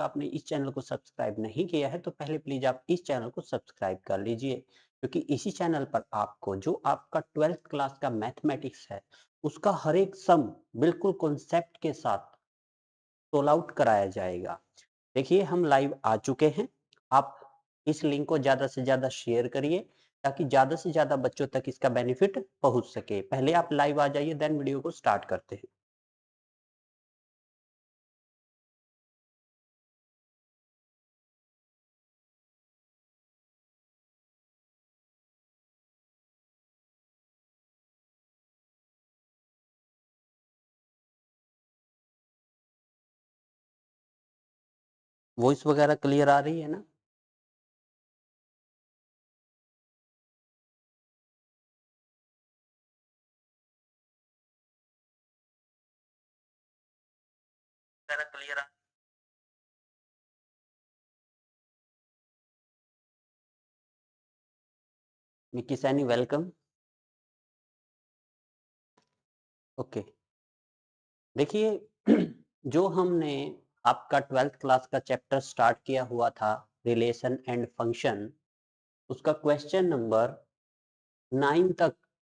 तक आपने इस चैनल को सब्सक्राइब नहीं किया है तो पहले प्लीज आप इस चैनल को सब्सक्राइब कर लीजिए, क्योंकि इसी चैनल पर आपको जो आपका 12th क्लास का मैथमेटिक्स है उसका हर एक सम बिल्कुल कॉन्सेप्ट के साथ सोल आउट कराया जाएगा। देखिए हम लाइव आ चुके हैं। आप इस लिंक को ज्यादा से ज्यादा शेयर करिए ताकि ज्यादा से ज्यादा बच्चों तक इसका बेनिफिट पहुंच सके। पहले आप लाइव आ जाइए, देन वीडियो को स्टार्ट करते हैं। वॉइस वगैरह क्लियर आ रही है ना? क्लियर आ निकी सैनी वेलकम। ओके, देखिए जो हमने आपका 12th क्लास का चैप्टर स्टार्ट किया हुआ था, रिलेशन एंड फंक्शन, उसका क्वेश्चन नंबर 9 तक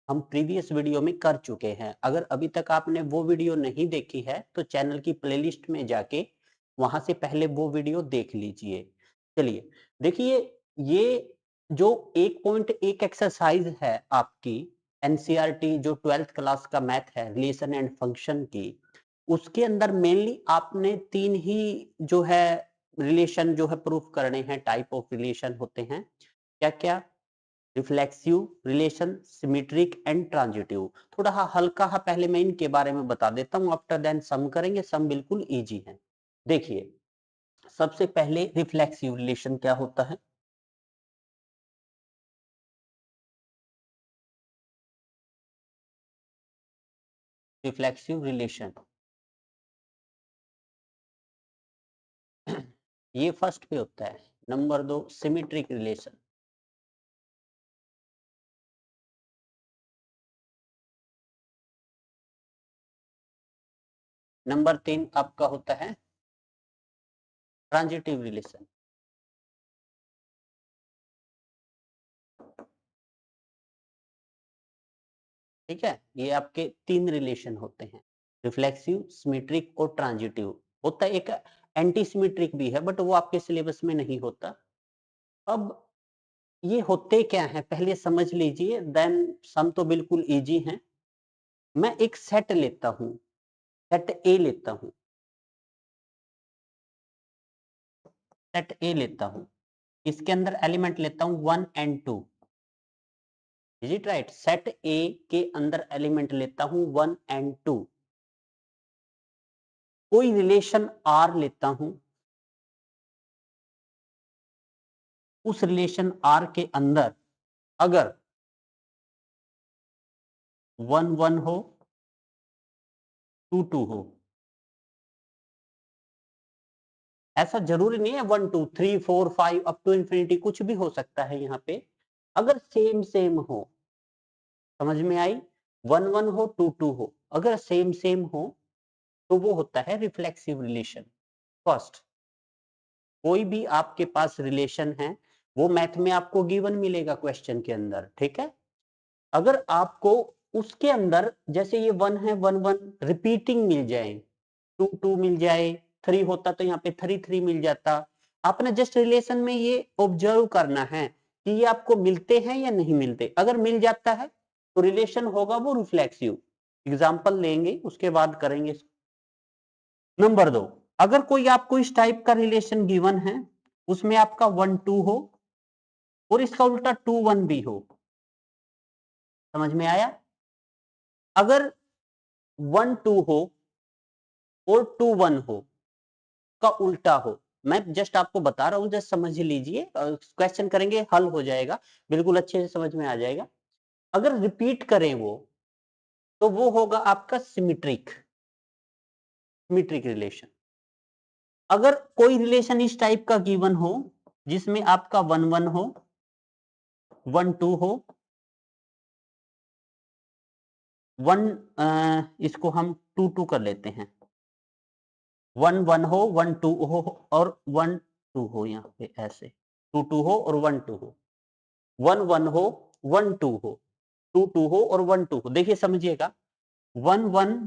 हम प्रीवियस वीडियो में कर चुके हैं। अगर अभी तक आपने वो वीडियो नहीं देखी है तो चैनल की प्लेलिस्ट में जाके वहां से पहले वो वीडियो देख लीजिए। चलिए देखिए, ये जो 1.1 एक्सरसाइज है आपकी एनसीईआरटी जो 12th क्लास का मैथ है रिलेशन एंड फंक्शन की, उसके अंदर मेनली आपने 3 ही जो है रिलेशन जो है प्रूफ करने हैं। टाइप ऑफ रिलेशन होते हैं क्या क्या? Reflexive relation, symmetric and transitive. थोड़ा हल्का पहले मैं इनके बारे में बता देता हूं, आफ्टर देन सम करेंगे। सम बिल्कुल इजी है। देखिए सबसे पहले रिफ्लेक्सिव रिलेशन क्या होता है? रिफ्लेक्सिव रिलेशन ये फर्स्ट पे होता है। Number 2 symmetric relation. नंबर 3 आपका होता है ट्रांजिटिव रिलेशन। ठीक है, ये आपके 3 रिलेशन होते हैं, रिफ्लेक्सिव, सिमेट्रिक और ट्रांजिटिव। होता है एक एंटी सिमेट्रिक भी है, बट वो आपके सिलेबस में नहीं होता। अब ये होते क्या हैं पहले समझ लीजिए, देन सम तो बिल्कुल इजी हैं। मैं एक सेट लेता हूं, सेट ए लेता हूं, सेट ए लेता हूं। इसके अंदर एलिमेंट लेता हूं 1 and 2। Is it right? Set ए के अंदर एलिमेंट लेता हूं 1 एंड 2। कोई रिलेशन आर लेता हूं, उस रिलेशन आर के अंदर अगर 1 1 हो, 2 2 हो, ऐसा जरूरी नहीं है 1 2 3 4 5 अप टू इंफिनिटी, कुछ भी हो सकता है यहाँ पे। अगर सेम सेम हो, समझ में आई? 1 1 हो, 2 2 हो, अगर सेम सेम हो तो वो होता है रिफ्लेक्सिव रिलेशन। फर्स्ट, कोई भी आपके पास रिलेशन है वो मैथ में आपको गिवन मिलेगा क्वेश्चन के अंदर, ठीक है? अगर आपको उसके अंदर जैसे ये 1 है, 1 1 रिपीटिंग मिल जाए, 2 2 मिल जाए, 3 होता तो यहाँ पे 3 3 मिल जाता। आपने जस्ट रिलेशन में ये ऑब्जर्व करना है कि ये आपको मिलते हैं या नहीं मिलते। अगर मिल जाता है तो रिलेशन होगा वो रिफ्लेक्सिव। एग्जांपल लेंगे उसके बाद करेंगे। नंबर 2, अगर कोई आपको इस टाइप का रिलेशन गिवन है, उसमें आपका 1 2 हो और इसका उल्टा 2 1 भी हो। समझ में आया? अगर 1 2 हो और 2 1 हो का उल्टा हो, मैं जस्ट आपको बता रहा हूं, जस्ट समझ लीजिए। क्वेश्चन करेंगे हल हो जाएगा, बिल्कुल अच्छे से समझ में आ जाएगा। अगर रिपीट करें वो तो वो होगा आपका सिमेट्रिक, सिमेट्रिक रिलेशन। अगर कोई रिलेशन इस टाइप का गिवन हो जिसमें आपका 1 1 हो, 1 2 हो, 1 इसको हम 2 2 कर लेते हैं, 1 1 हो, 1 2 हो और 1 2 हो, यहाँ पे ऐसे 2 2 हो और 1 2 हो, 1 1 हो, 1 2 हो, 2 2 हो और 1 2 हो। देखिए समझिएगा, 1 1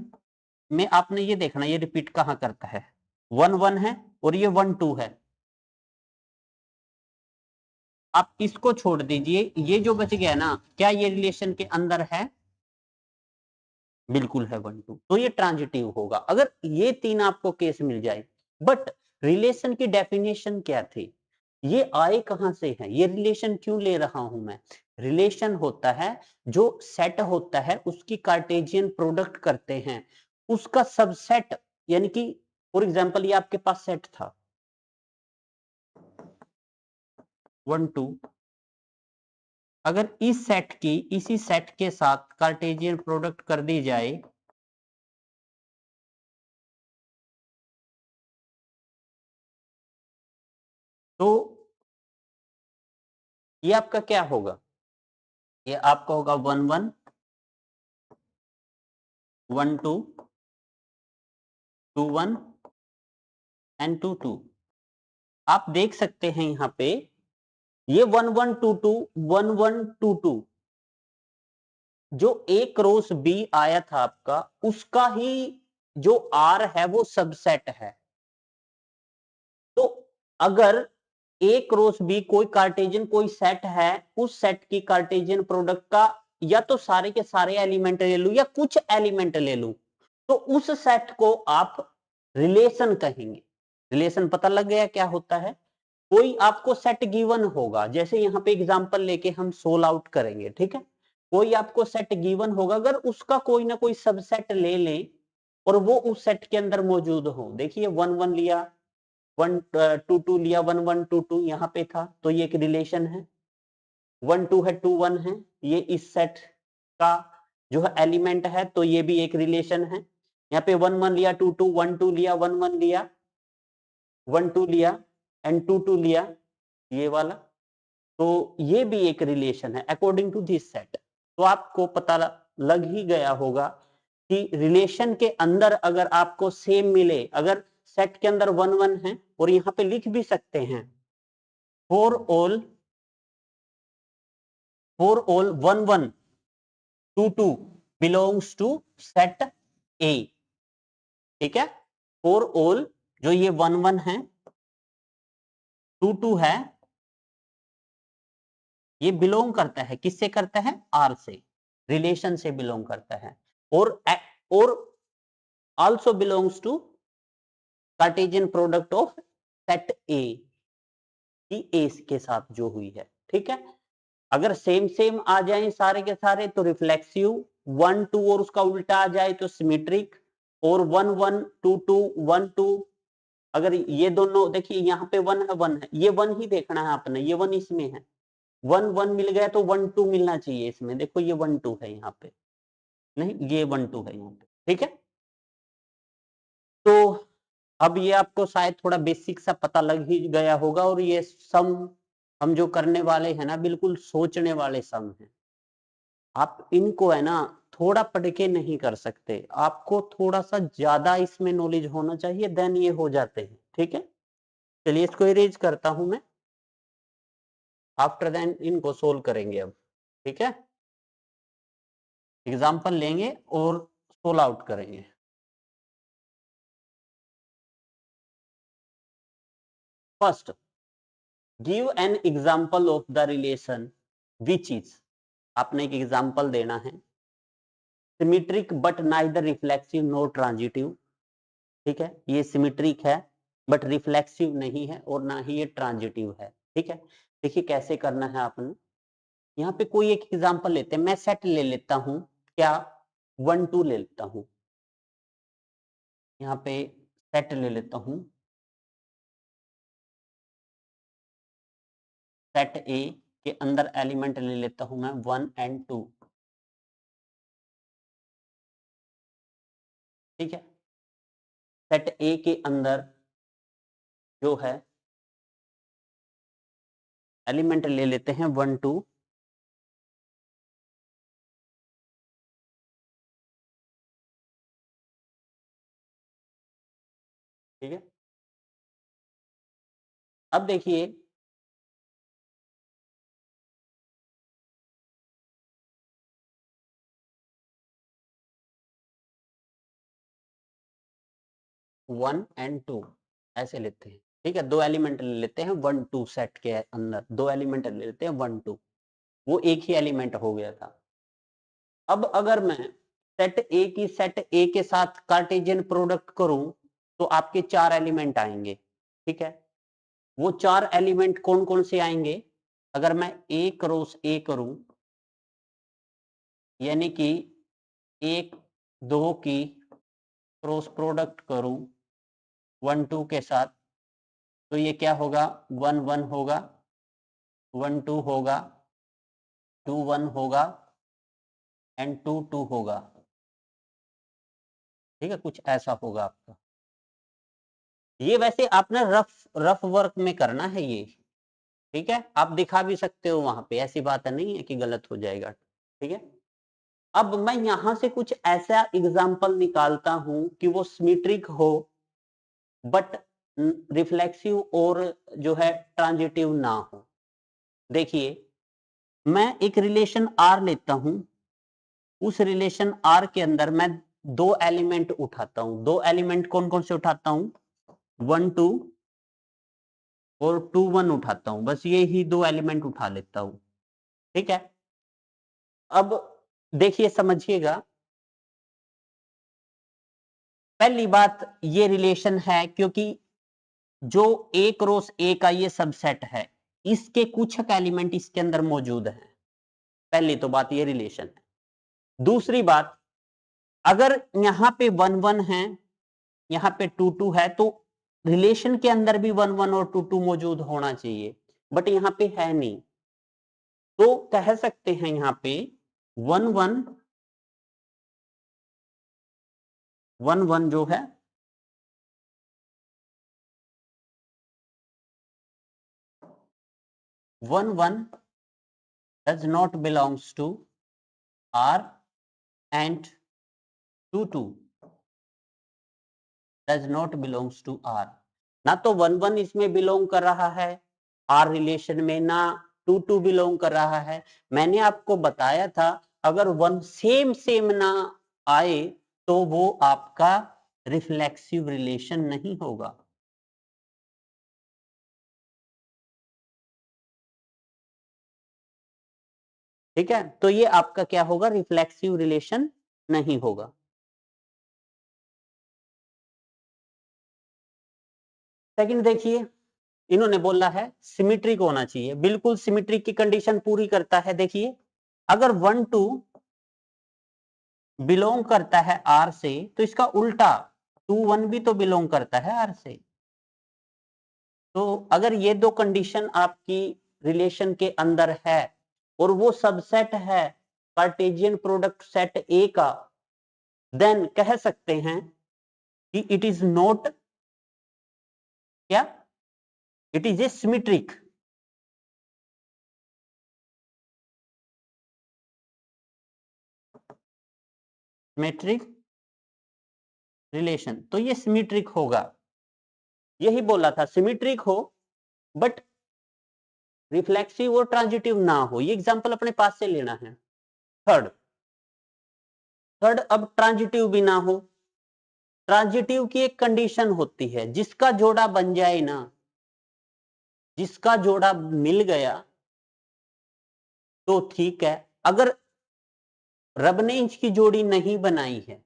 में आपने ये देखना ये रिपीट कहाँ करता है, 1 1 है और ये 1 2 है। आप इसको छोड़ दीजिए, ये जो बच गया ना, क्या ये रिलेशन के अंदर है? बिल्कुल है 1 2, तो ये ट्रांजिटिव होगा अगर ये तीन आपको केस मिल जाए। बट रिलेशन की डेफिनेशन क्या थी? ये आए कहां से है, ये रिलेशन क्यों ले रहा हूं मैं? रिलेशन होता है जो सेट होता है उसकी कार्टेशियन प्रोडक्ट करते हैं, उसका सबसेट, यानी कि फॉर एग्जांपल ये आपके पास सेट था 1 2, अगर इस सेट की इसी सेट के साथ कार्टेशियन प्रोडक्ट कर दी जाए तो ये आपका क्या होगा? ये आपका होगा 1 1 1 2 2 1 एंड 2 2। आप देख सकते हैं यहाँ पे ये 1 1 2 2 1 1 2 2 जो ए क्रॉस बी आया था आपका, उसका ही जो आर है वो सबसेट है। तो अगर ए क्रॉस बी कोई कार्टेशियन कोई सेट है, उस सेट की कार्टेशियन प्रोडक्ट का या तो सारे के सारे एलिमेंट ले लूं या कुछ एलिमेंट ले लूं, तो उस सेट को आप रिलेशन कहेंगे। रिलेशन पता लग गया क्या होता है? कोई आपको सेट गिवन होगा, जैसे यहाँ पे एग्जांपल लेके हम सोल आउट करेंगे, ठीक है? कोई आपको सेट गिवन होगा, अगर उसका कोई ना कोई सबसेट ले लें और वो उस सेट के अंदर मौजूद हो, देखिए 1 1 लिया, 1 2 2 लिया, 1 1 2 2 यहाँ पे था, तो ये एक रिलेशन है। 1 2 है, 2 1 है, ये इस सेट का जो है एलिमेंट है, तो ये भी एक रिलेशन है। यहाँ पे 1 1 लिया, 2 2 1 2 लिया, 1 1 लिया, 1 2 लिया एंड 2 2 लिया, ये वाला, तो ये भी एक रिलेशन है अकॉर्डिंग टू दिस सेट। तो आपको पता लग ही गया होगा कि रिलेशन के अंदर अगर आपको सेम मिले, अगर सेट के अंदर 1 1 है और यहाँ पे लिख भी सकते हैं for all 1 1 2 2 belongs to set A, ठीक है? फॉर ऑल जो ये 1 1 है, 2 2 है, ये बिलोंग करता है, किससे करता है? आर से, रिलेशन से बिलोंग करता है। और also belongs to Cartesian product of set A, की ए के साथ जो हुई है, ठीक है? अगर सेम सेम आ जाए सारे के सारे तो रिफ्लेक्सिव, 1 2 और उसका उल्टा आ जाए तो सिमेट्रिक, और 1 1 2 2 1 2, अगर ये दोनों देखिए यहाँ पे 1 है 1 है, ये 1 ही देखना है आपने, ये 1 इसमें है, 1 1 मिल गया तो 1 2 मिलना चाहिए इसमें, देखो ये 1 2 है यहाँ पे, नहीं ये 1 2 है यहाँ पे, ठीक है? तो अब ये आपको शायद थोड़ा बेसिक सा पता लग ही गया होगा, और ये सम हम जो करने वाले हैं ना, बिल्कुल सोचने वाले सम हैं। आप इनको है ना थोड़ा पढ़ के नहीं कर सकते, आपको थोड़ा सा ज्यादा इसमें नॉलेज होना चाहिए, देन ये हो जाते हैं, ठीक है? चलिए इसको इरेज करता हूं मैं, आफ्टर देन इनको सोल्व करेंगे अब, ठीक है? एग्जाम्पल लेंगे और सोल्व आउट करेंगे। First, give an example of the relation which is, आपने एक एग्जाम्पल देना है, symmetric but neither reflexive nor transitive, ठीक है? ये सिमेट्रिक है बट रिफ्लेक्सिव नहीं है और ना ही ये ट्रांजिटिव है, ठीक है? देखिए कैसे करना है आपने, यहाँ पे कोई एक एग्जांपल लेते हैं, मैं सेट ले लेता हूं, क्या 1 2 ले लेता हूं, यहाँ पे सेट ले लेता हूं, सेट ए के अंदर एलिमेंट ले लेता हूं मैं 1 एंड 2, ठीक है? सेट ए के अंदर जो है एलिमेंट ले लेते हैं 1 2, ठीक है। अब देखिए, वन एंड टू ऐसे लेते हैं, ठीक है, दो एलिमेंट ले लेते हैं, वन टू सेट के अंदर दो एलिमेंट ले लेते हैं, वन टू, वो एक ही एलिमेंट हो गया था। अब अगर मैं सेट ए की सेट ए के साथ कार्टेशियन प्रोडक्ट करूं तो आपके चार एलिमेंट आएंगे, ठीक है। वो चार एलिमेंट कौन कौन से आएंगे? अगर मैं ए क्रॉस ए करूं, यानी कि एक दो की क्रॉस प्रोडक्ट करूं वन टू के साथ, तो ये क्या होगा? वन वन होगा, वन टू होगा, टू वन होगा एंड टू टू होगा, ठीक है, कुछ ऐसा होगा आपका। ये वैसे आपने रफ रफ वर्क में करना है ये, ठीक है, आप दिखा भी सकते हो वहां पे, ऐसी बात नहीं है कि गलत हो जाएगा, ठीक है। अब मैं यहां से कुछ ऐसा एग्जाम्पल निकालता हूं कि वो सिमेट्रिक हो बट रिफ्लेक्सिव और जो है ट्रांजिटिव ना हो। देखिए, मैं एक रिलेशन आर लेता हूं, उस रिलेशन आर के अंदर मैं दो एलिमेंट उठाता हूं। दो एलिमेंट कौन कौन से उठाता हूं? वन टू और टू वन उठाता हूं, बस ये ही दो एलिमेंट उठा लेता हूं, ठीक है। अब देखिए, समझिएगा, पहली बात ये रिलेशन है क्योंकि जो ए क्रॉस ए का ये सबसेट है, इसके कुछ एलिमेंट इसके अंदर मौजूद हैं। पहली तो बात ये रिलेशन है। दूसरी बात, अगर यहां पे वन वन है, यहां पे टू टू है, तो रिलेशन के अंदर भी वन वन और टू टू मौजूद होना चाहिए, बट यहां पे है नहीं। तो कह सकते हैं यहां पे वन वन वन वन जो है one one does not belongs to R and 2 does not belongs to R। ना तो वन वन इसमें बिलोंग कर रहा है आर रिलेशन में, ना टू टू बिलोंग कर रहा है। मैंने आपको बताया था अगर वन सेम सेम ना आए तो वो आपका रिफ्लेक्सिव रिलेशन नहीं होगा। ठीक है, तो ये आपका क्या होगा? रिफ्लेक्सिव रिलेशन नहीं होगा। सेकंड देखिए, इन्होंने बोला है सिमेट्रिक होना चाहिए, बिल्कुल सिमेट्रिक की कंडीशन पूरी करता है। देखिए, अगर वन टू बिलोंग करता है आर से, तो इसका उल्टा टू वन भी तो बिलोंग करता है आर से। तो अगर ये दो कंडीशन आपकी रिलेशन के अंदर है और वो सबसेट है कार्टेशियन प्रोडक्ट सेट ए का, देन कह सकते हैं कि इट इज नॉट क्या, it is a symmetric. Symmetric relation, तो ये सिमेट्रिक होगा, यही बोला था, सिमेट्रिक हो बट रिफ्लेक्सिव और ट्रांजिटिव ना हो। ये एग्जांपल अपने पास से लेना है। थर्ड थर्ड अब ट्रांजिटिव भी ना हो। ट्रांजिटिव की एक कंडीशन होती है, जिसका जोड़ा बन जाए ना, जिसका जोड़ा मिल गया तो ठीक है। अगर रब ने इंच की जोड़ी नहीं बनाई है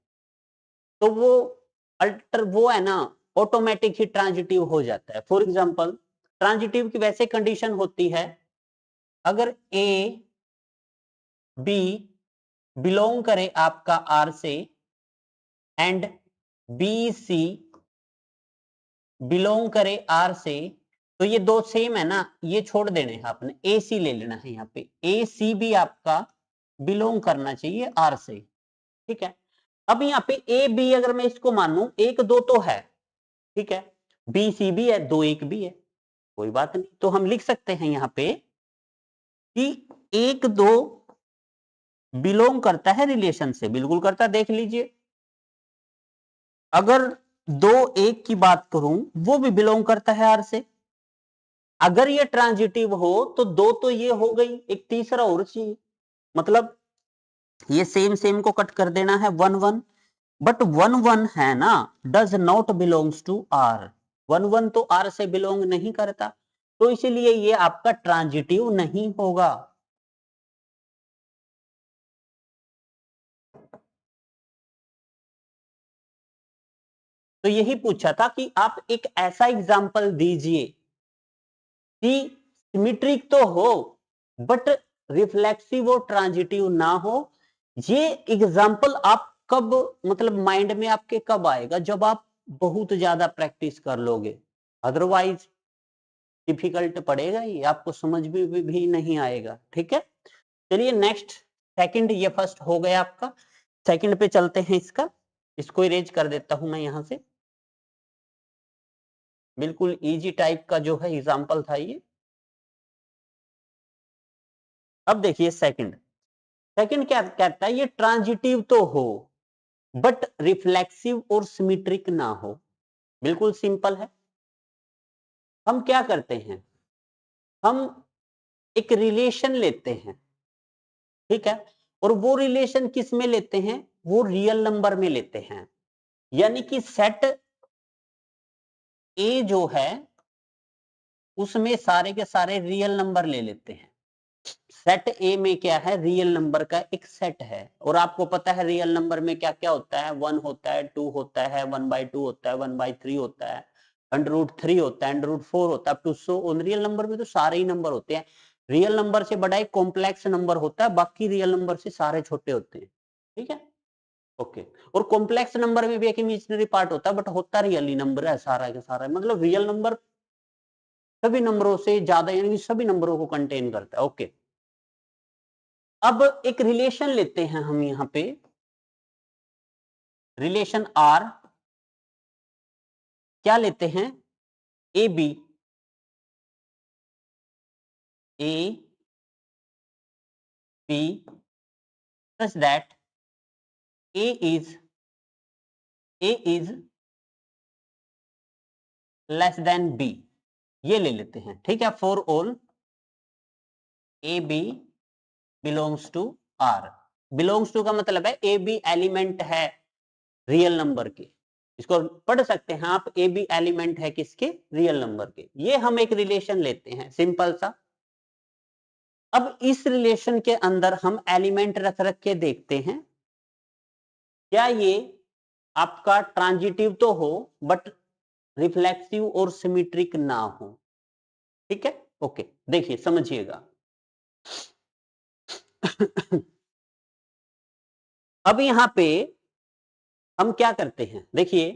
तो वो अल्टर वो है ना, ऑटोमेटिक ही ट्रांजिटिव हो जाता है। फॉर एग्जांपल, ट्रांजिटिव की वैसे कंडीशन होती है, अगर ए बी बिलोंग करे आपका आर से एंड बी सी बिलोंग करे आर से, तो ये दो सेम है ना, ये छोड़ देने हैं आपने, ए सी ले लेना है। यहाँ पे ए सी भी आपका बिलोंग करना चाहिए आर से, ठीक है। अब यहाँ पे ए बी अगर मैं इसको मानूं, एक दो तो है, ठीक है, बी सी भी है, दो एक भी है, कोई बात नहीं। तो हम लिख सकते हैं यहाँ पे कि एक दो बिलोंग करता है रिलेशन से, बिल्कुल करता, देख लीजिए। अगर 2 1 की बात करूं, वो भी बिलोंग करता है आर से। अगर ये ट्रांजिटिव हो तो 2 तो ये हो गई, एक तीसरा और चाहिए, मतलब ये सेम सेम को कट कर देना है 1 1, बट 1 1 है ना, does not belongs to R. 1 1 तो आर से बिलोंग नहीं करता, तो इसलिए ये आपका ट्रांजिटिव नहीं होगा। तो यही पूछा था कि आप एक ऐसा एग्जाम्पल दीजिए कि सिमेट्रिक तो हो बट रिफ्लेक्सिव और ट्रांजिटिव ना हो। ये एग्जाम्पल आप कब, मतलब माइंड में आपके कब आएगा, जब आप बहुत ज्यादा प्रैक्टिस कर लोगे, अदरवाइज डिफिकल्ट पड़ेगा, ये आपको समझ में भी नहीं आएगा। ठीक है, चलिए नेक्स्ट, सेकंड, ये फर्स्ट हो गया आपका, सेकंड पे चलते हैं। इसको इरेज कर देता हूं मैं यहां से। बिल्कुल इजी टाइप का जो है एग्जाम्पल था ये। अब देखिए सेकंड, सेकंड क्या कहता है, ये ट्रांजिटिव तो हो बट रिफ्लेक्सिव और सिमेट्रिक ना हो। बिल्कुल सिंपल है। हम क्या करते हैं, हम एक रिलेशन लेते हैं, ठीक है, और वो रिलेशन किस में लेते हैं, वो रियल नंबर में लेते हैं। यानी कि सेट ए जो है उसमें सारे के सारे रियल नंबर ले लेते हैं। सेट ए में क्या है, रियल नंबर का एक सेट है, और आपको पता है रियल नंबर में क्या क्या होता है, 1 होता है, 2 होता है, 1/2 होता है, 1/3 होता है, √3 होता है, √4 होता है, up to so on. Real number में तो सारे ही नंबर होते हैं। रियल नंबर से बड़ा एक कॉम्प्लेक्स नंबर होता है, बाकी रियल नंबर से सारे छोटे होते हैं। ठीक है, ओके। और कॉम्प्लेक्स नंबर में भी एक इमेजिनरी पार्ट होता है, बट होता रियली नंबर है सारा का सारा, मतलब रियल नंबर सभी नंबरों से ज्यादा, यानी सभी नंबरों को कंटेन करता है। ओके, अब एक रिलेशन लेते हैं हम यहां पे, रिलेशन आर, क्या लेते हैं, A B, A B such that A is less than B, ये ले लेते हैं। ठीक है, for all A B belongs to R. Belongs to का मतलब है ए बी एलिमेंट है रियल नंबर के, इसको पढ़ सकते हैं आप, ए बी एलिमेंट है किसके, रियल नंबर के। ये हम एक रिलेशन लेते हैं सिंपल सा। अब इस रिलेशन के अंदर हम एलिमेंट रख रख के देखते हैं, क्या ये आपका ट्रांजिटिव तो हो बट रिफ्लेक्सिव और सिमेट्रिक ना हो। ठीक है, ओके, देखिए समझिएगा। अब यहां पे हम क्या करते हैं, देखिए,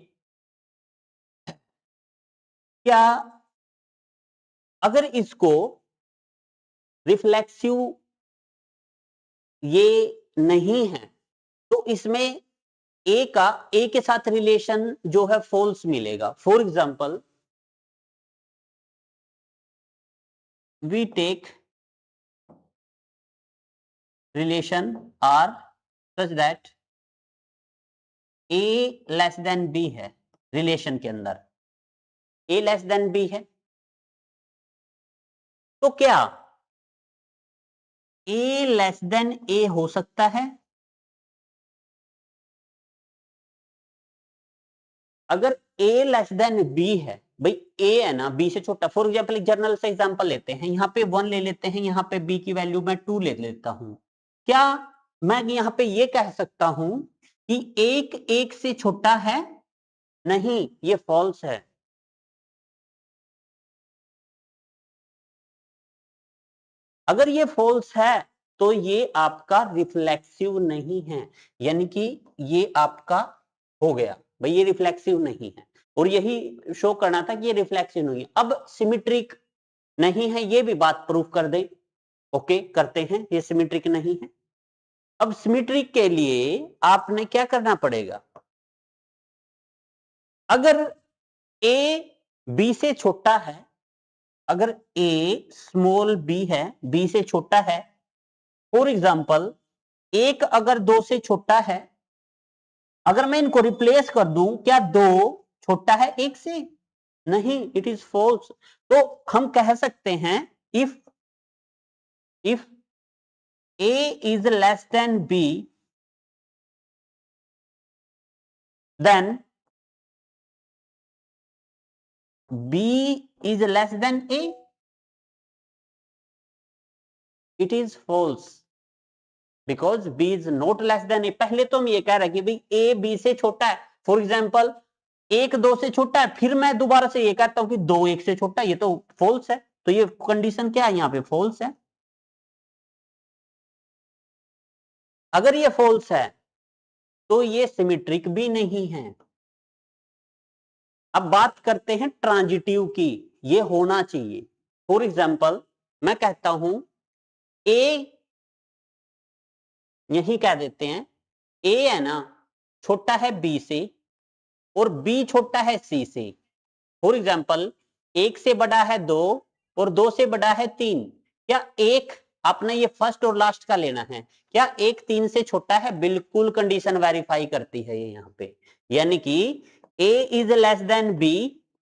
क्या अगर इसको रिफ्लेक्सिव ये नहीं है, तो इसमें ए के साथ रिलेशन जो है फॉल्स मिलेगा। For example we take relation R such that A less than B है, रिलेशन के अंदर ए लेस देन बी है, तो क्या ए लेस देन ए हो सकता है। अगर ए लेस देन बी है, भाई ए है ना बी से छोटा, फॉर एग्जाम्पल एक जर्नल से एग्जाम्पल लेते हैं, यहाँ पे 1 ले लेते हैं, यहाँ पे बी की वैल्यू मैं 2 ले लेता हूं, क्या मैं यहाँ पे ये कह सकता हूं कि एक एक से छोटा है, नहीं, ये फॉल्स है। अगर ये फॉल्स है तो ये आपका रिफ्लेक्सिव नहीं है, यानी कि ये आपका हो गया, भाई ये रिफ्लेक्सिव नहीं है, और यही शो करना था कि ये रिफ्लेक्सिव नहीं है। अब सिमेट्रिक नहीं है, ये भी बात प्रूफ कर दे। ओके, करते हैं, ये सिमेट्रिक नहीं है। अब सिमेट्रिक के लिए आपने क्या करना पड़ेगा, अगर ए बी से छोटा है, अगर ए स्मॉल बी है, बी से छोटा है, फॉर एग्जाम्पल एक अगर 2 से छोटा है, अगर मैं इनको रिप्लेस कर दूं, क्या 2 छोटा है एक से? नहीं, इट इज फॉल्स। तो हम कह सकते हैं if A is less than B, then B is less than A. It is false because B is not less than A. पहले तो हम ये कह रहे हैं कि भाई A B से छोटा है। फॉर एग्जाम्पल 1 2 से छोटा है, फिर मैं दोबारा से ये कहता हूं कि 2 1 से छोटा है, ये तो फॉल्स है। तो ये कंडीशन क्या है यहाँ पे? फॉल्स है। अगर ये फॉल्स है तो ये सिमेट्रिक भी नहीं है। अब बात करते हैं ट्रांजिटिव की, ये होना चाहिए। फॉर एग्जाम्पल मैं कहता हूं ए, यही कह देते हैं ए है ना छोटा है बी से और बी छोटा है सी से। फॉर एग्जाम्पल 1 से बड़ा है 2 और 2 से बड़ा है 3। क्या एक, आपने ये फर्स्ट और लास्ट का लेना है, क्या एक 3 से छोटा है? बिल्कुल कंडीशन वेरीफाई करती है ये यहाँ पे। यानी कि A is less than B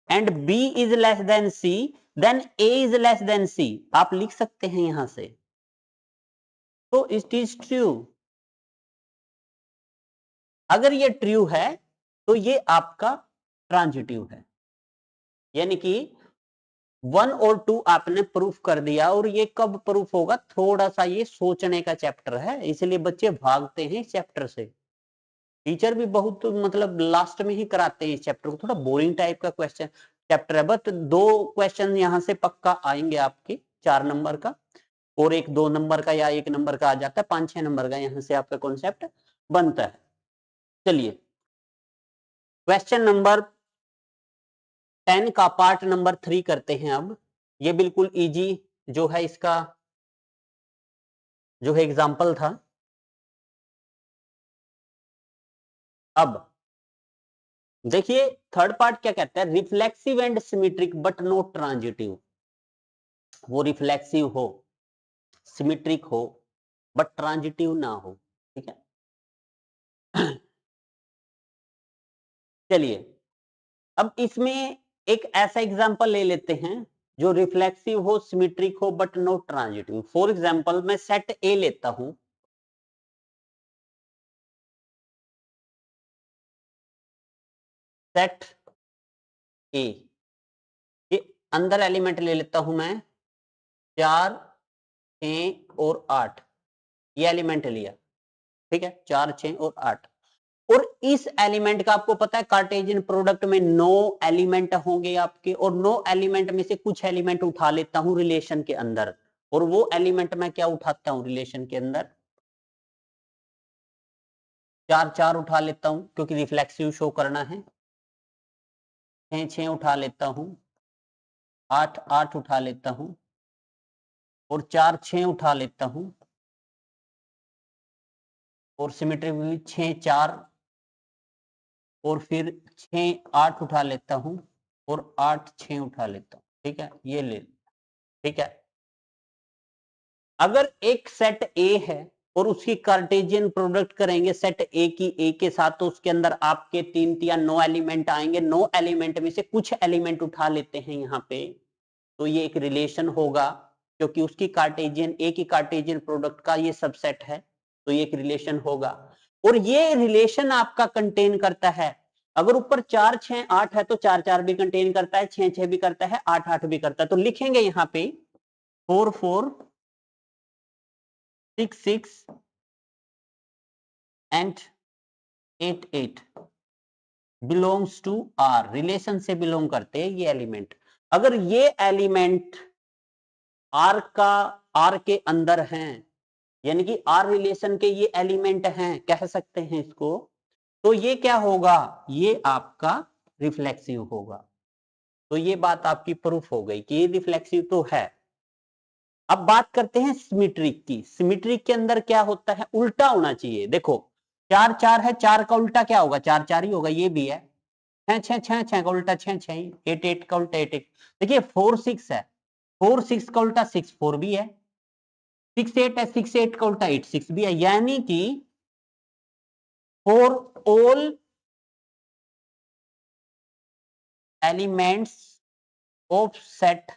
and B is less than C, then A is less than C, आप लिख सकते हैं यहां से। तो इट इज ट्रू। अगर ये ट्रू है तो ये आपका ट्रांजिटिव है। यानी कि 1 और 2 आपने प्रूफ कर दिया। और ये कब प्रूफ होगा? थोड़ा सा ये सोचने का चैप्टर है, इसलिए बच्चे भागते हैं इस चैप्टर से। टीचर भी बहुत मतलब लास्ट में ही कराते हैं इस चैप्टर को, थोड़ा बोरिंग टाइप का क्वेश्चन चैप्टर है। बट 2 क्वेश्चन यहां से पक्का आएंगे आपके 4 नंबर का, और एक 2 नंबर का या 1 नंबर का आ जाता है, 5-6 नंबर का यहां से आपका कॉन्सेप्ट बनता है। चलिए क्वेश्चन नंबर 10 का पार्ट नंबर 3 करते हैं अब। ये बिल्कुल इजी जो है, इसका जो है एग्जाम्पल था। अब देखिए थर्ड पार्ट क्या कहता है? Reflexive and symmetric but not transitive. वो रिफ्लेक्सिव हो, सिमेट्रिक हो, बट ट्रांजिटिव ना हो। ठीक है। चलिए अब इसमें एक ऐसा एग्जांपल ले लेते हैं जो रिफ्लेक्सिव हो, सिमेट्रिक हो, but not transitive. For example मैं सेट ए लेता हूं। सेट ए के अंदर एलिमेंट ले लेता हूं मैं 4 6 और 8। ये एलिमेंट लिया, ठीक है, 4 6 और 8। और इस एलिमेंट का आपको पता है कार्टेशियन प्रोडक्ट में 9 एलिमेंट होंगे आपके, और 9 एलिमेंट में से कुछ एलिमेंट उठा लेता हूं रिलेशन के अंदर। और वो एलिमेंट मैं क्या उठाता हूं रिलेशन के अंदर? 4 4 उठा लेता हूं क्योंकि रिफ्लेक्सिव शो करना है। 6 6 उठा लेता हूं, 8 8 उठा लेता हूं, और 4 6 उठा लेता हूं, और सिमेट्री भी 6 4, और फिर 6 8 उठा लेता हूं, और 8 6 उठा लेता हूं। ठीक है, ये ले, ठीक है। अगर एक सेट ए है और उसकी कार्टेशियन प्रोडक्ट करेंगे सेट ए की ए के साथ, तो उसके अंदर आपके 3 या 9 एलिमेंट आएंगे। 9 एलिमेंट में से कुछ एलिमेंट उठा लेते हैं यहाँ पे, तो ये एक रिलेशन होगा क्योंकि उसकी कार्टेशियन ए की कार्टेशियन प्रोडक्ट का ये सबसेट है, तो ये एक रिलेशन होगा। और ये रिलेशन आपका कंटेन करता है, अगर ऊपर 4 6 8 है तो 4 4 भी कंटेन करता है, 6 6 भी करता है, 8 8 भी करता है। तो लिखेंगे यहाँ पे 4 4 6 6 and 8 8 belongs to R, relation से बिलोंग करते हैं ये एलिमेंट। अगर ये एलिमेंट आर के अंदर हैं, यानी कि आर रिलेशन के ये एलिमेंट हैं, कह सकते हैं इसको, तो ये क्या होगा? ये आपका रिफ्लेक्सिव होगा। तो ये बात आपकी प्रूफ हो गई कि ये रिफ्लेक्सिव तो है। अब बात करते हैं सिमेट्रिक की। सिमेट्रिक के अंदर क्या होता है? उल्टा होना चाहिए। देखो 4 4 है, 4 का उल्टा क्या होगा? 4 4 ही होगा। ये भी है 6 6 6 6 का उल्टा 6 6, 8 8 का उल्टा 8 8। देखिए 4 6 है, 4 6 का उल्टा 6 4 भी है, 6 8 है, 6 8 का उल्टा 8 6 भी है। यानी कि for all elements of set,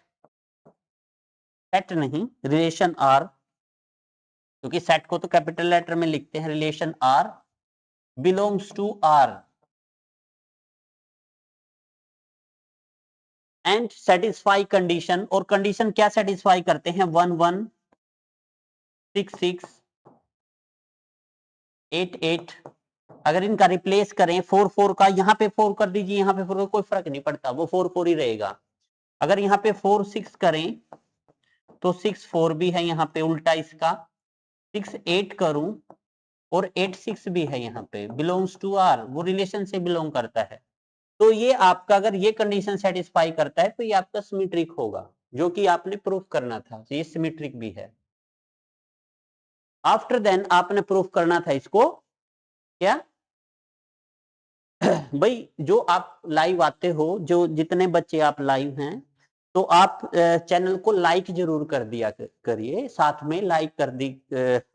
set नहीं रिलेशन आर, क्योंकि सेट को तो कैपिटल लेटर में लिखते हैं, relation R belongs to R and satisfy condition, और कंडीशन क्या सेटिस्फाई करते हैं, 1 1 6 6 8 8। अगर इनका रिप्लेस करें 4 4 का, यहां पे 4 कर दीजिए, यहां पे 4, कोई फर्क नहीं पड़ता, वो 4 4 ही रहेगा। अगर यहाँ पे 4 6 करें तो 6 4 भी है यहाँ पे उल्टा इसका, 6 8 करूं और 8 6 भी है यहाँ पे, बिलोंग्स टू आर, वो रिलेशन से बिलोंग करता है। तो ये आपका अगर ये कंडीशन सेटिस्फाई करता है तो ये आपका सिमेट्रिक होगा, जो कि आपने प्रूफ करना था, ये सिमेट्रिक भी है। आफ्टर देन आपने प्रूफ करना था इसको क्या भाई, जो आप लाइव आते हो, जो जितने बच्चे आप लाइव हैं, तो आप चैनल को लाइक जरूर कर दिया करिए, साथ में लाइक कर दी।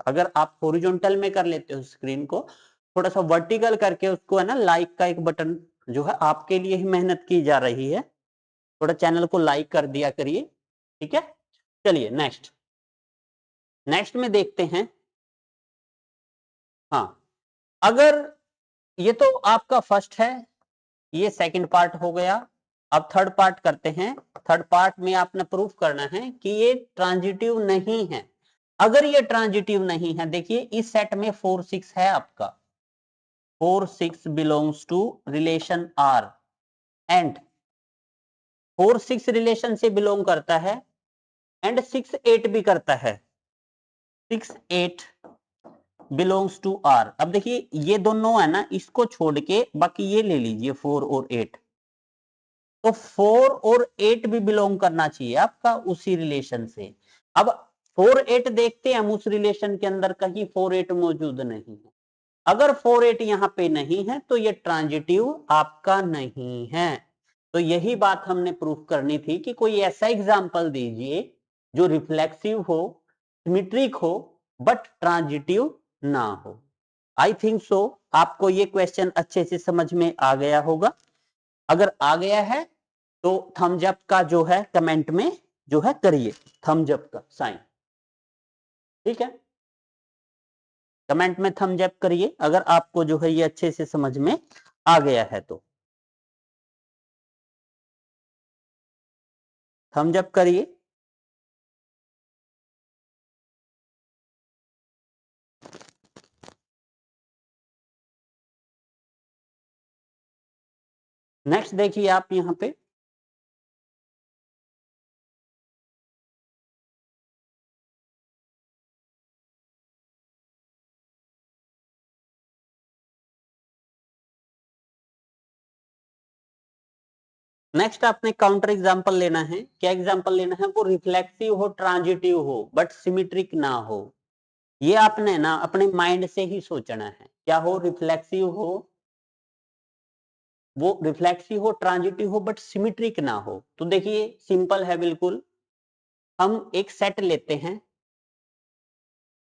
अगर आप हॉरिजॉन्टल में कर लेते हो स्क्रीन को, थोड़ा सा वर्टिकल करके उसको है ना, लाइक का एक बटन जो है, आपके लिए ही मेहनत की जा रही है, थोड़ा चैनल को लाइक कर दिया करिए, ठीक है। चलिए नेक्स्ट, नेक्स्ट में देखते हैं। हाँ, अगर ये तो आपका फर्स्ट है, ये सेकंड पार्ट हो गया। अब थर्ड पार्ट करते हैं। थर्ड पार्ट में आपने प्रूफ करना है कि ये ट्रांजिटिव नहीं है। अगर ये ट्रांजिटिव नहीं है, देखिए इस सेट में 4 6 है आपका, 4 6 belongs to relation R and 4 6 relation से बिलोंग करता है एंड 6 8 भी करता है, 6 8 बिलोंग्स टू आर। अब देखिए ये दोनों है ना, इसको छोड़ के बाकी ये ले लीजिए 4 और 8, तो 4 और 8 भी बिलोंग करना चाहिए आपका उसी रिलेशन से। अब 4 8 देखते हैं हम उस रिलेशन के अंदर, कहीं 4 8 मौजूद नहीं है। अगर 4 8 यहां पे नहीं है तो ये ट्रांजिटिव आपका नहीं है। तो यही बात हमने प्रूफ करनी थी कि कोई ऐसा एग्जांपल दीजिए जो रिफ्लेक्सिव हो, सिमेट्रिक हो, बट ट्रांजिटिव ना हो। आई थिंक सो आपको ये क्वेश्चन अच्छे से समझ में आ गया होगा। अगर आ गया है तो थम्स अप का जो है कमेंट में जो है करिए, थम्स अप का साइन, ठीक है। कमेंट में थम्स अप करिए अगर आपको जो है ये अच्छे से समझ में आ गया है तो थम्स अप करिए। नेक्स्ट देखिए आप यहां पे, नेक्स्ट आपने काउंटर एग्जांपल लेना है। क्या एग्जांपल लेना है, वो रिफ्लेक्सिव हो, ट्रांजिटिव हो, बट सिमेट्रिक ना हो। ये आपने ना अपने माइंड से ही सोचना है, क्या हो, रिफ्लेक्सिव हो, वो रिफ्लेक्सिव हो, ट्रांजिटिव हो, बट सिमेट्रिक ना हो। तो देखिए सिंपल है बिल्कुल, हम एक सेट लेते हैं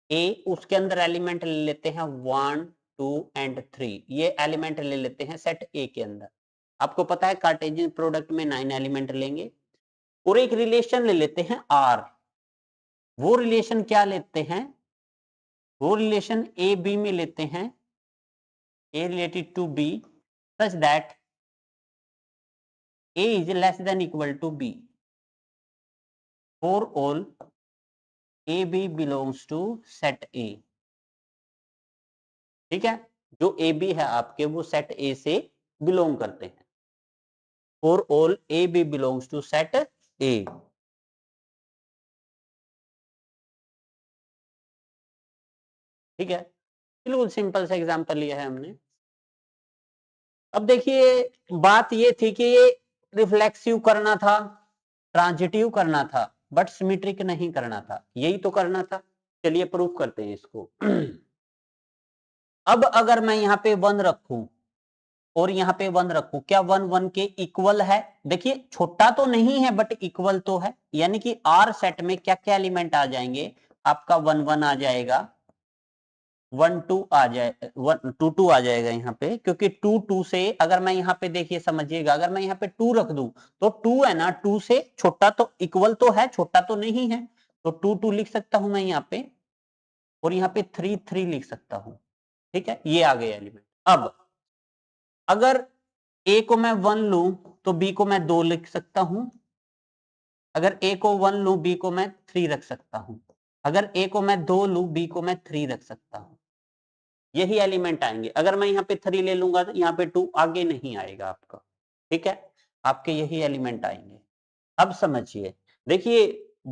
ए, उसके अंदर एलिमेंट ले लेते हैं 1 2 एंड 3, ये एलिमेंट ले लेते हैं सेट ए के अंदर। आपको पता है कार्टेशियन प्रोडक्ट में 9 एलिमेंट लेंगे, और एक रिलेशन ले लेते हैं आर। वो रिलेशन क्या लेते हैं, वो रिलेशन ए बी में लेते हैं, A related to B such that A is less than equal to B for all A B belongs to set A, ठीक है। जो ए बी है आपके वो सेट ए से बिलोंग करते हैं, for all A B belongs to set A, ठीक है। बिल्कुल सिंपल सा एग्जांपल लिया है हमने। अब देखिए बात ये थी कि ये रिफ्लेक्सिव करना था, ट्रांजिटिव करना था, बट सिमेट्रिक नहीं करना था, यही तो करना था। चलिए प्रूफ करते हैं इसको। अब अगर मैं यहाँ पे 1 रखूं और यहाँ पे 1 रखूं, क्या 1 1 के इक्वल है? देखिए छोटा तो नहीं है बट इक्वल तो है, यानी कि आर सेट में क्या क्या एलिमेंट आ जाएंगे, आपका 1 1 आ जाएगा, 1 2 आ जाए 1 2 2 आ जाएगा यहाँ पे, क्योंकि 2 2 से अगर मैं यहाँ पे देखिए समझिएगा, अगर मैं यहाँ पे 2 रख दूं तो 2 है ना, 2 से छोटा तो इक्वल तो है, छोटा तो नहीं है, तो 2 2 लिख सकता हूं मैं यहाँ पे, और यहाँ पे 3 3 लिख सकता हूं। ठीक है, ये आ गए एलिमेंट। अब अगर ए को मैं 1 लूं तो बी को मैं 2 लिख सकता हूं, अगर ए को 1 लूं बी को मैं 3 रख सकता हूं, अगर ए को मैं 2 लूं बी को मैं 3 रख सकता हूं, यही एलिमेंट आएंगे। अगर मैं यहाँ पे 3 ले लूंगा तो यहाँ पे 2 आगे नहीं आएगा आपका। ठीक है, आपके यही एलिमेंट आएंगे। अब समझिए, देखिए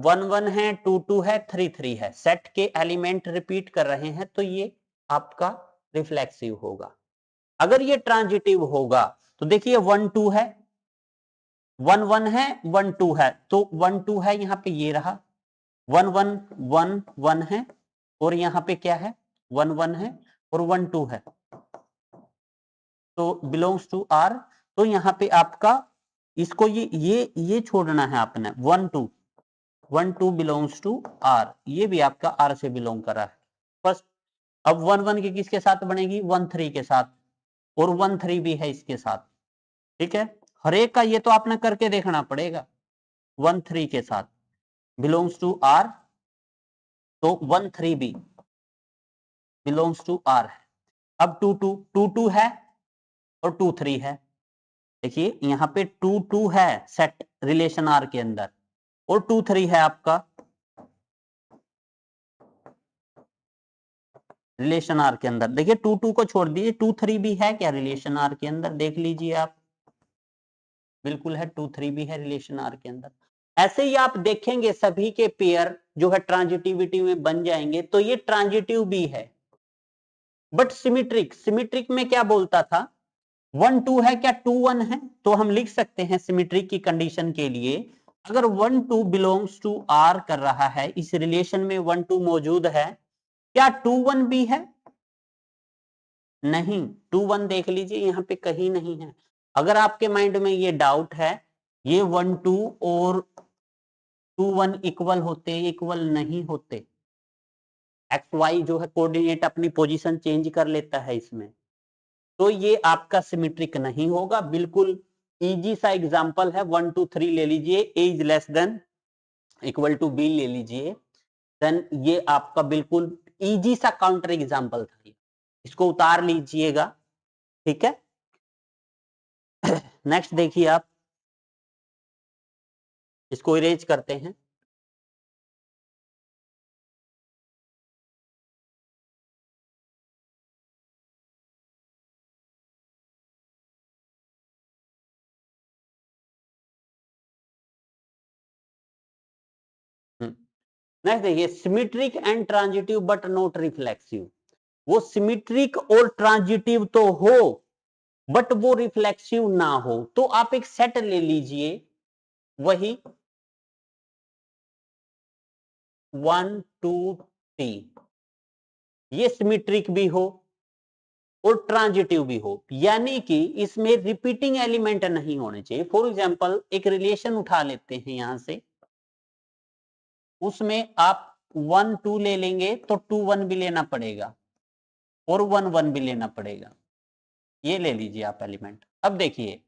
1 1 है, 2 2 है, 3 3 है, सेट के एलिमेंट रिपीट कर रहे हैं तो ये आपका रिफ्लेक्सिव होगा। अगर ये ट्रांजिटिव होगा तो देखिए 1 2 है, 1 1 है, 1 2 है, तो 1 2 है यहाँ पे, ये रहा 1 1 1 1 है, और यहाँ पे क्या है 1 1 है और 1 2 है, तो बिलोंग्स टू आर। तो यहाँ पे आपका इसको ये छोड़ना है आपने, 1 2 1 2 बिलोंग्स टू आर, ये भी आपका आर से बिलोंग कर रहा है फर्स्ट। अब 1 1 के किसके साथ बनेगी, 1 3 के साथ, और 1 3 भी है इसके साथ। ठीक है, हर एक का ये तो आपने करके देखना पड़ेगा। 1 3 के साथ बिलोंग्स टू आर, तो 1 3 भी बिलोंग्स टू आर है। अब 2 2 2 2 है और 2 3 है, देखिए यहाँ पे 2 2 है सेट रिलेशन आर के अंदर, और 2 3 है आपका रिलेशन आर के अंदर। देखिए 2 2 को छोड़ दीजिए, 2 3 भी है क्या रिलेशन आर के अंदर, देख लीजिए आप, बिल्कुल है, 2 3 भी है रिलेशन आर के अंदर। ऐसे ही आप देखेंगे सभी के पेयर जो है ट्रांजिटिविटी में बन जाएंगे, तो ये ट्रांजिटिव भी है। बट सिमेट्रिक, सिमेट्रिक में क्या बोलता था, 1 2 है क्या 2 1 है, तो हम लिख सकते हैं सिमेट्रिक की कंडीशन के लिए, अगर 1 2 बिलोंग्स टू आर कर रहा है, इस रिलेशन में 1 2 मौजूद है, क्या 2 1 भी है, नहीं, 2 1 देख लीजिए यहाँ पे कहीं नहीं है। अगर आपके माइंड में ये डाउट है, ये 1 2 और 2 1 इक्वल होते, इक्वल नहीं होते, एक्स वाई जो है कोऑर्डिनेट अपनी पोजीशन चेंज कर लेता है इसमें, तो ये आपका सिमेट्रिक नहीं होगा। बिल्कुल इजी सा एग्जांपल है, 1 2 3 ले लीजिए, A is less than equal to B ले लीजिए, देन ये आपका बिल्कुल इजी सा काउंटर एग्जांपल था, इसको उतार लीजिएगा। ठीक है, नेक्स्ट देखिए आप, इसको इरेज करते हैं। नेक्स्ट देखिए, symmetric and transitive but not reflexive. वो सिमेट्रिक और ट्रांजिटिव तो हो बट वो रिफ्लेक्सिव ना हो, तो आप एक सेट ले लीजिए, वही 1 2 3, ये सिमेट्रिक भी हो और ट्रांजिटिव भी हो, यानी कि इसमें रिपीटिंग एलिमेंट नहीं होने चाहिए। फॉर एग्जांपल एक रिलेशन उठा लेते हैं यहां से, उसमें आप 1 2 ले लेंगे तो 2 1 भी लेना पड़ेगा और 1 1 भी लेना पड़ेगा, ये ले लीजिए आप एलिमेंट। अब देखिए,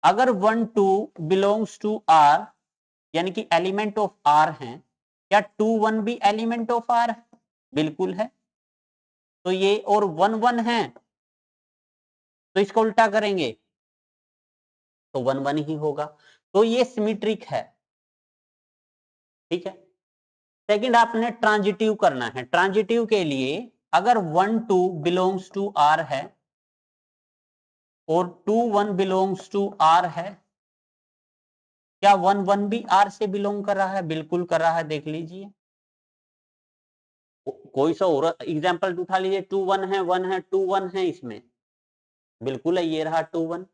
अगर 1 2 बिलोंग्स टू आर, यानी कि एलिमेंट ऑफ आर हैं, क्या 2 1 भी एलिमेंट ऑफ आर है, बिल्कुल है, तो ये और 1 1 है, तो इसको उल्टा करेंगे तो 1 1 ही होगा, तो ये सिमेट्रिक है। ठीक है, सेकंड आपने ट्रांजिटिव करना है, ट्रांजिटिव के लिए अगर 1 2 बिलोंग्स टू आर है और 2 1 बिलोंग्स टू आर है, क्या 1 1 भी आर से बिलोंग कर रहा है, बिल्कुल कर रहा है, देख लीजिए। कोई सा और एग्जांपल उठा लीजिए, 2 1 है, 1 है, 2 1 है इसमें, बिल्कुल है, ये रहा 2 1।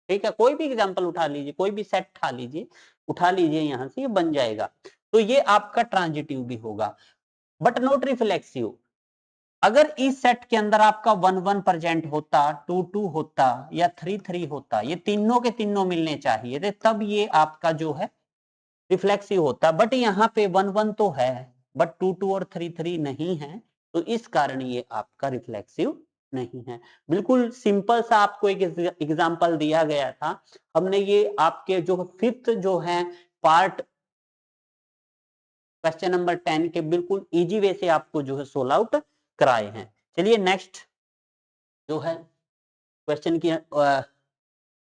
ठीक है, कोई भी एग्जांपल उठा लीजिए, कोई भी सेट उठा लीजिए यहां से, ये बन जाएगा, तो ये आपका ट्रांजिटिव भी होगा बट नॉट रिफ्लेक्सिव। अगर इस सेट के अंदर आपका 1 1 प्रेजेंट होता, 2 2 होता या 3 3 होता, ये तीनों के तीनों मिलने चाहिए थे, तब ये आपका जो है रिफ्लेक्सिव होता, बट यहाँ पे 1 1 तो है बट 2 2 और 3 3 नहीं है, तो इस कारण ये आपका रिफ्लेक्सिव नहीं है। बिल्कुल सिंपल सा आपको एक एग्जांपल दिया गया था। हमने ये आपके जो फिफ्थ जो है पार्ट क्वेश्चन नंबर 10 के बिल्कुल इजी वे से आपको जो है सोल्व आउट कराए हैं। चलिए नेक्स्ट जो है क्वेश्चन की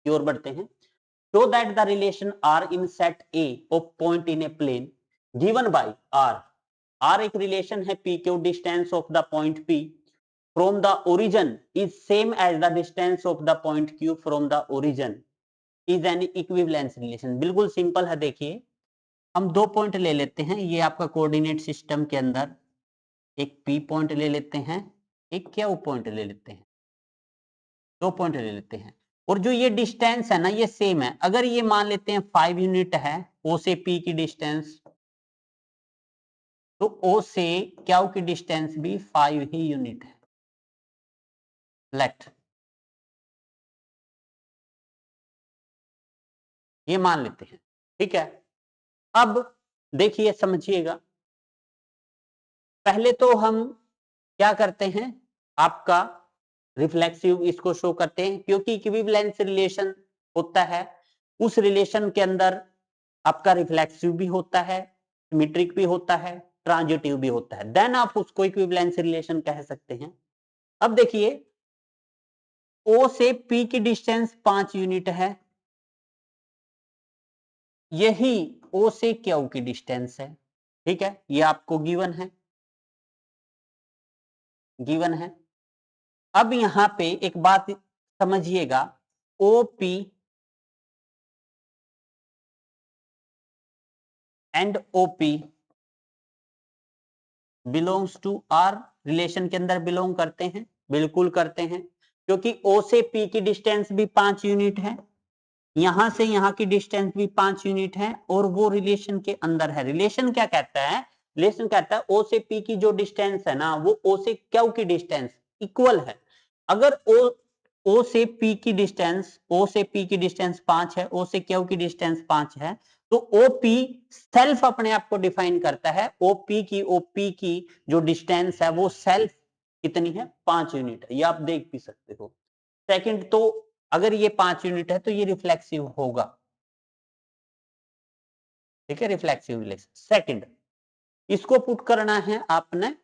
ओर बढ़ते हैं। Show that the relation R in set A of point in a plane given by R. R एक रिलेशन है P Q distance of the point P from the origin is same as the distance of the point Q from the origin is an equivalence relation. बिल्कुल simple है। देखिए हम दो point ले लेते हैं, ये आपका कोऑर्डिनेट सिस्टम के अंदर एक पी पॉइंट ले लेते हैं, एक क्यू पॉइंट ले लेते हैं, दो पॉइंट ले लेते हैं और जो ये डिस्टेंस है ना ये सेम है। अगर ये मान लेते हैं 5 यूनिट है ओ से पी की डिस्टेंस, तो ओ से क्यू की डिस्टेंस भी 5 ही यूनिट है। लेट ये मान लेते हैं, ठीक है। अब देखिए समझिएगा, पहले तो हम क्या करते हैं, आपका रिफ्लेक्सिव इसको शो करते हैं क्योंकि इक्विवेलेंस रिलेशन होता है, उस रिलेशन के अंदर आपका रिफ्लेक्सिव भी होता है, सिमेट्रिक भी होता है, ट्रांजिटिव भी होता है, देन आप उसको इक्विवेलेंस रिलेशन कह सकते हैं। अब देखिए ओ से पी की डिस्टेंस 5 यूनिट है, यही ओ से क्यू की डिस्टेंस है, ठीक है, ये आपको गिवन है, गिवन है। अब यहां पे एक बात समझिएगा, OP and OP belongs to R, relation के अंदर बिलोंग करते हैं, बिल्कुल करते हैं, क्योंकि ओ से पी की डिस्टेंस भी 5 यूनिट है, यहां से यहां की डिस्टेंस भी 5 यूनिट है और वो रिलेशन के अंदर है। रिलेशन क्या कहता है, रिलेशन कहता है ओ से पी की जो डिस्टेंस है ना वो ओ से क्यू की डिस्टेंस इक्वल है। अगर ओ से पी की डिस्टेंस, ओ से पी की डिस्टेंस 5 है, ओ से क्यू की डिस्टेंस 5 है, तो ओपी सेल्फ अपने आप को डिफाइन करता है, ओपी की जो डिस्टेंस है वो सेल्फ कितनी है, 5 यूनिट है, ये आप देख भी सकते हो। सेकंड, तो अगर ये 5 यूनिट है तो ये रिफ्लेक्सिव होगा, ठीक है, रिफ्लेक्सिव रिलेशन। सेकंड, इसको पुट करना है आपने